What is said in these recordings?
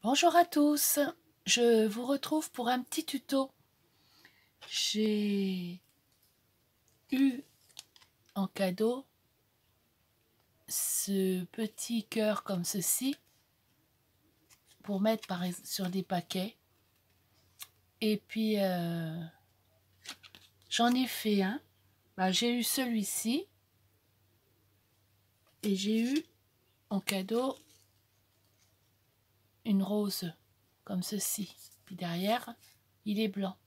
Bonjour à tous, je vous retrouve pour un petit tuto. J'ai eu en cadeau ce petit cœur comme ceci pour mettre sur des paquets. Et puis j'en ai fait un. J'ai eu celui-ci et j'ai eu en cadeau une rose comme ceci. Puis derrière, il est blanc.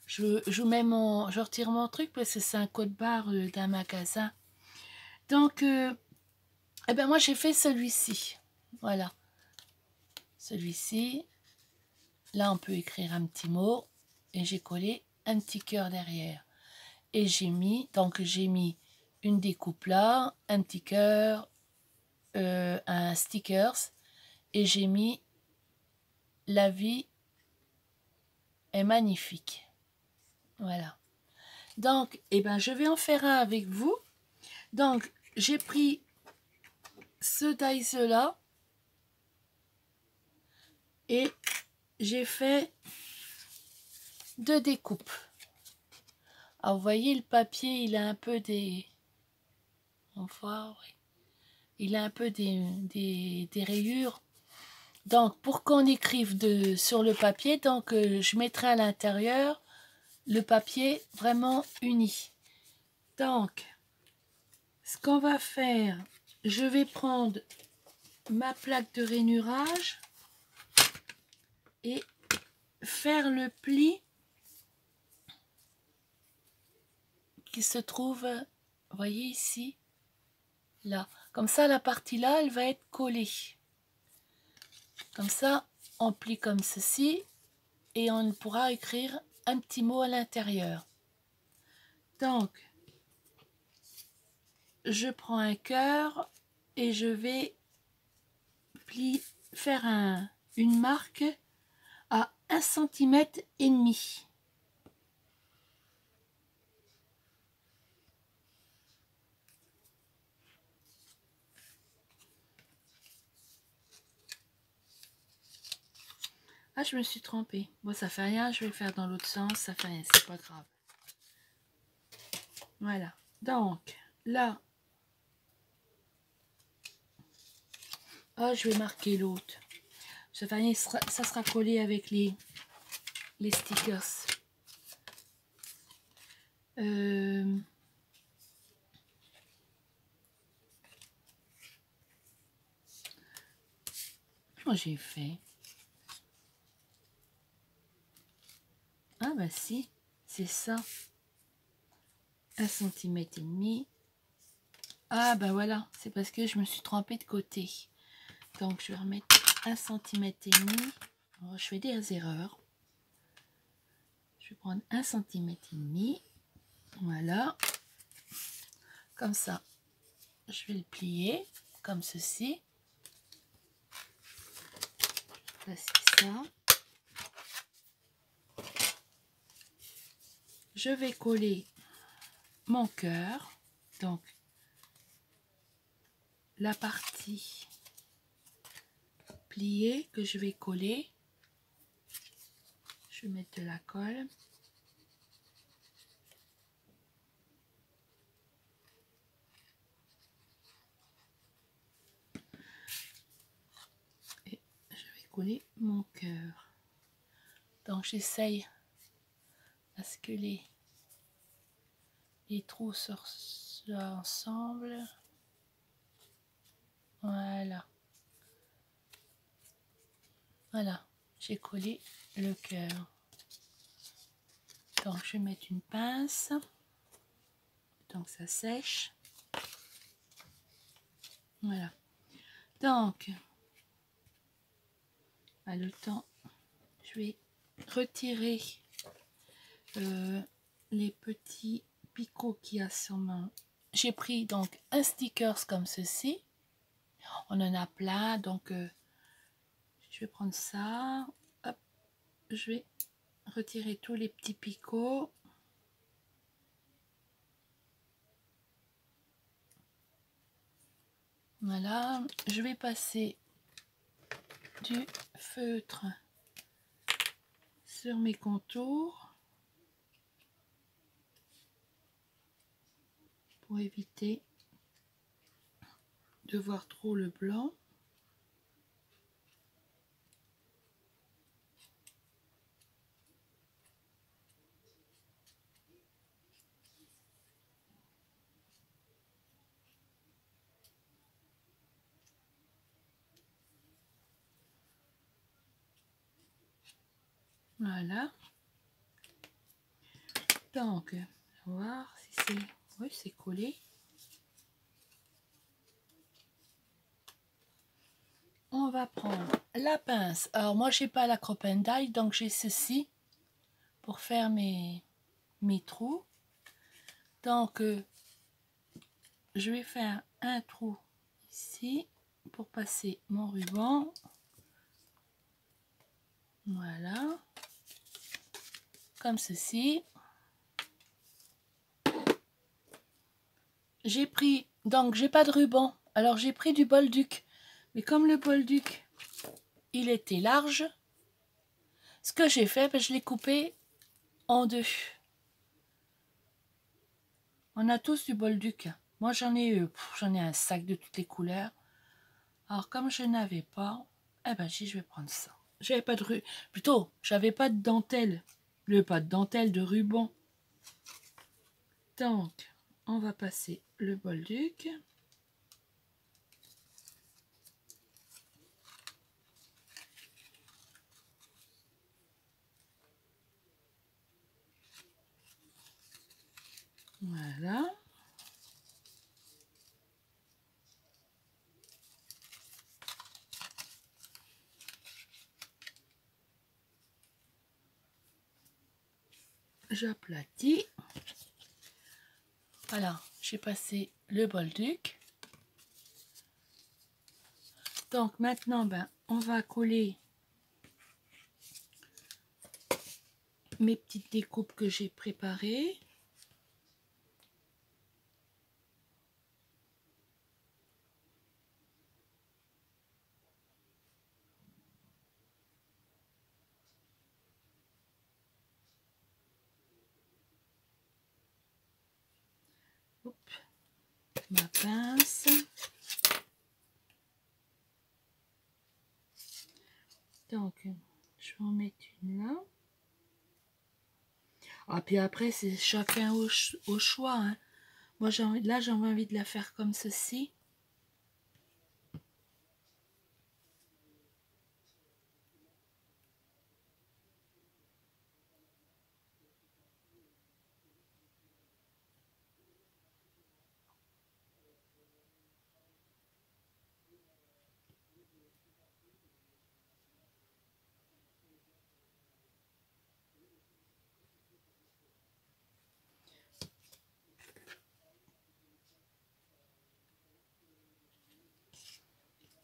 Je retire mon truc parce que c'est un code barre d'un magasin. Donc, moi j'ai fait celui-ci. Voilà. Celui-ci. Là, on peut écrire un petit mot. Et j'ai collé un petit cœur derrière. Et j'ai mis une découpe là, un petit cœur, un stickers. Et j'ai mis la vie est magnifique. Voilà. Donc, je vais en faire un avec vous. Donc, j'ai pris ce dice là et j'ai fait 2 découpes. Alors, vous voyez, le papier, il a un peu des... Enfin, oui. Il a un peu des rayures. Donc, pour qu'on écrive sur le papier, donc je mettrai à l'intérieur le papier vraiment uni. Donc, ce qu'on va faire, je vais prendre ma plaque de rainurage et faire le pli qui se trouve, vous voyez ici, là. Comme ça, la partie là, elle va être collée. Comme ça, on plie comme ceci et on pourra écrire un petit mot à l'intérieur. Donc, je prends un cœur et je vais faire une marque à 1,5 cm. Ah, je me suis trompée. Bon, ça fait rien, je vais le faire dans l'autre sens, ça fait rien, c'est pas grave. Voilà. Donc, là, je vais marquer l'autre. Ça fait rien, ça sera collé avec les stickers. Comment j'ai fait? Ah bah si, c'est ça. 1,5 cm. Ah bah voilà, c'est parce que je me suis trompée de côté. Donc je vais remettre 1,5 cm. Oh, je fais des erreurs. Je vais prendre 1,5 cm. Voilà. Comme ça. Je vais le plier comme ceci. Voici ça. Je vais coller mon cœur. Donc la partie pliée que je vais coller. Je vais mettre de la colle. Et je vais coller mon cœur. Donc j'essaye à ce que les trous sortent ensemble. Voilà. Voilà, j'ai collé le cœur. Donc je vais mettre une pince. Donc ça sèche. Voilà. Donc, le temps, je vais retirer les petits picots qu'il y a sur mon... J'ai pris donc un stickers comme ceci. On en a plein, donc je vais prendre ça. Hop, je vais retirer tous les petits picots. Voilà, je vais passer du feutre sur mes contours pour éviter de voir trop le blanc. Voilà. Donc, on va voir si c'est... Oui, c'est collé. On va prendre la pince. Alors, moi, j'ai pas la Crop&Dye, donc j'ai ceci pour faire mes trous. Donc, je vais faire un trou ici pour passer mon ruban. Voilà. Comme ceci. J'ai pris, donc j'ai pas de ruban, alors j'ai pris du bolduc. Mais comme le bolduc, il était large, ce que j'ai fait, je l'ai coupé en deux. On a tous du bolduc. Moi j'en ai un sac de toutes les couleurs. Alors comme je n'avais pas, eh ben je vais prendre ça. J'avais pas de j'avais pas de dentelle. Pas de dentelle, de ruban. Donc, on va passer le bolduc. Voilà. J'aplatis. Voilà, j'ai passé le bolduc. Donc maintenant, on va coller mes petites découpes que j'ai préparées. Hop, ma pince. Donc, je vais en mettre une là. Ah, puis après, c'est chacun au choix. Hein. Moi, là, j'ai envie de la faire comme ceci.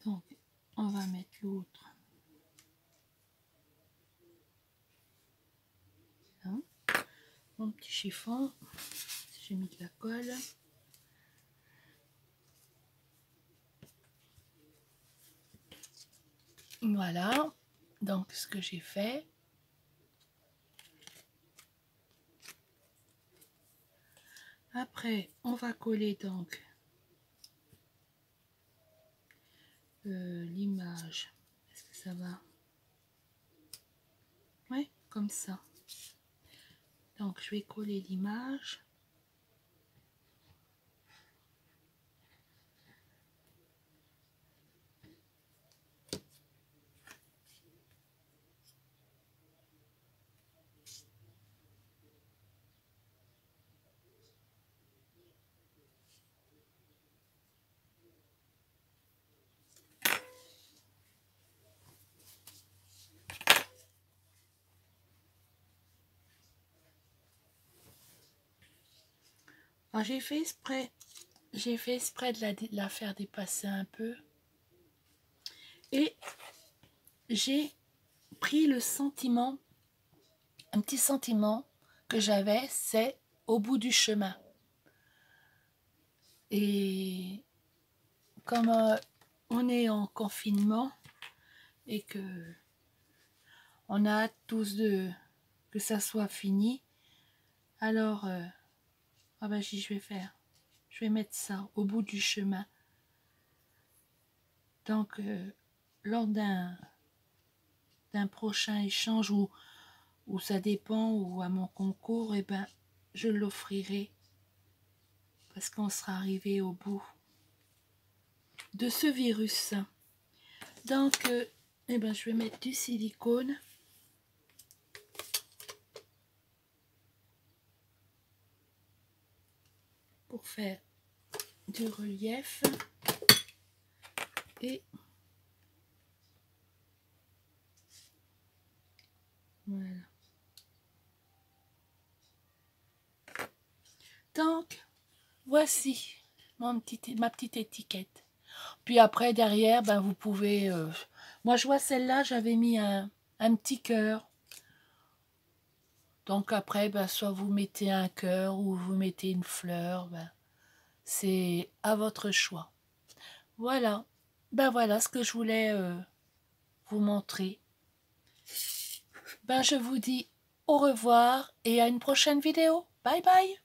Donc, on va mettre l'autre. Mon petit chiffon. J'ai mis de la colle. Voilà. Donc, ce que j'ai fait. Après, on va coller donc l'image. Est-ce que ça va? Oui, comme ça. Donc, je vais coller l'image. J'ai fait exprès de la faire dépasser un peu. Et j'ai pris le sentiment, un petit sentiment que j'avais, c'est au bout du chemin. Et comme on est en confinement et que On a hâte tous que ça soit fini. Alors, ah ben, je vais faire. Je vais mettre ça au bout du chemin. Donc, lors d'un prochain échange ou ça dépend, ou à mon concours, eh ben, je l'offrirai parce qu'on sera arrivé au bout de ce virus. Donc, eh ben, je vais mettre du silicone. Pour faire du relief. Et voilà. Donc, voici ma petite étiquette. Puis après, derrière, ben, vous pouvez... moi, je vois celle-là, j'avais mis un petit cœur. Donc après, ben, soit vous mettez un cœur ou vous mettez une fleur. Ben, c'est à votre choix. Voilà. Ben voilà ce que je voulais vous montrer. Ben, je vous dis au revoir et à une prochaine vidéo. Bye bye.